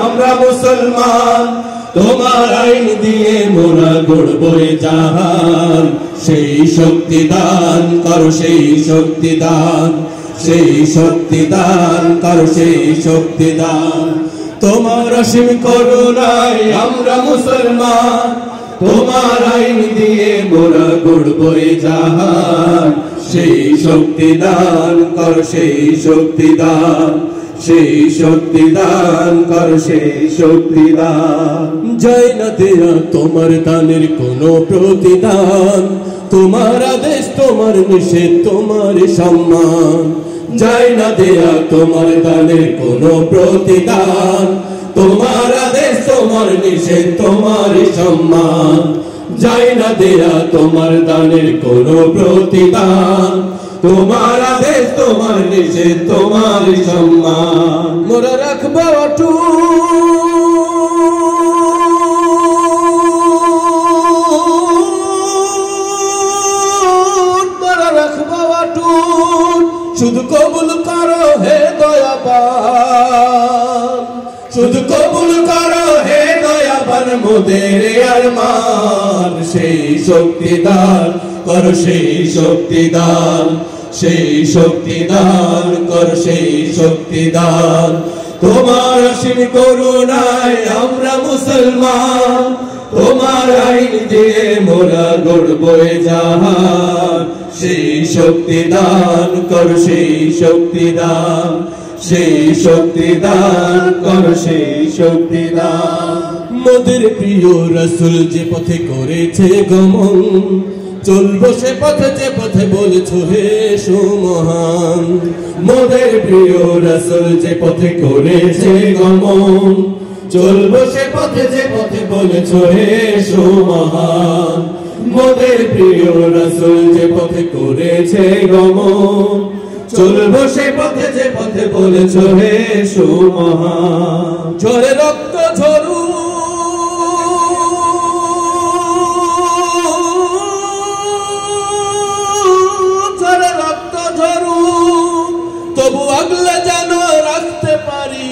আমরা মুসলমান, তোমার আইন দিয়ে মোরা গড়বো জাহান। সেই শক্তি দান করো, সেই শক্তি দান, সেই শক্তি দান করো, সেই শক্তি দান। তোমার অসীম করুণায় আমরা মুসলমান, তোমার আইন দিয়ে মোরা গড়বো জাহান। সেই শক্তি দান করো, সেই শক্তি দান, সেই শক্তি দান কর, সেই শক্তি দান। যায় না দেয়া তোমার দানের কোনো প্রতিদান, তোমার আদেশ তোমার নিষেধ তোমার সম্মান। যায় না দেয়া তোমার দানের কোনো প্রতিদান, তোমার আদেশ তোমার নিষেধ তোমার সম্মান। যায় না দেয়া তোমার দানের কোনো প্রতিদান, তোমার আদেশ তোমার নিষেধ তোমার সম্মান। মোরা রাখবো অটুট, মোরা রাখবো অটুট। শুধু কবুল করো হে দয়াবান, শুধু কবুল করো হে দয়াবান মোদের আরমান। সেই শক্তি দান করো, সেই শক্তি দান, সেই শক্তি দান কর, সেই শক্তি দান। তোমার অসীম করুণায় আমরা মুসলমান, তোমার আইন দিয়ে মোরা গড়বো জাহান। সেই শক্তি দান কর, সেই শক্তি দান, সেই শক্তি দান কর, সেই শক্তি দান। মোদের প্রিয় রাসূল যে পথে করেছে গমন, চলবো সে পথে যে পথে বলেছো হে সুমহান। মোদের প্রিয় রাসূল যে পথে করেছে গমন, চলবো সে পথে যে পথে বলেছো হে সুমহান। মোদের প্রিয় রাসূল যে পথে করেছে গমন, চলবো সে পথে যে পথে বলেছো হে সুমহান। ঝরে রক্ত ঝরু, তবু আগলে যেন রাখতে পারি,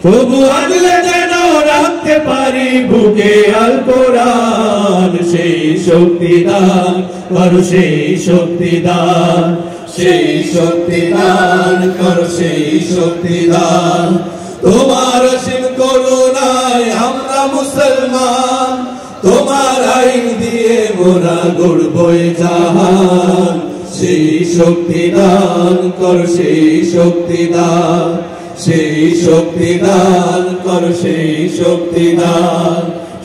তবু আগলে যেন রাখতে পারি বুকে আল কোরআন। সেই শক্তি দান করো, সেই শক্তি দান, সেই শক্তি দান করো, সেই শক্তি দান। তোমার অসীম করুণায় আমরা মুসলমান, তোমার আইন দিয়ে মোরা গড়বো জাহান। সেই শক্তি দান কর, সেই শক্তি দান, সেই শক্তি দান কর, সেই শক্তি দান,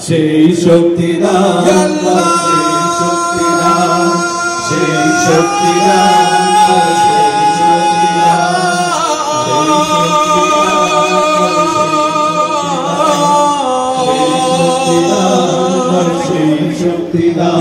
সেই শক্তি দান কর, সেই শক্তি দান, সেই শক্তি দান কর, সেই শক্তি দান, সেই শক্তি দান, সেই শক্তি দান।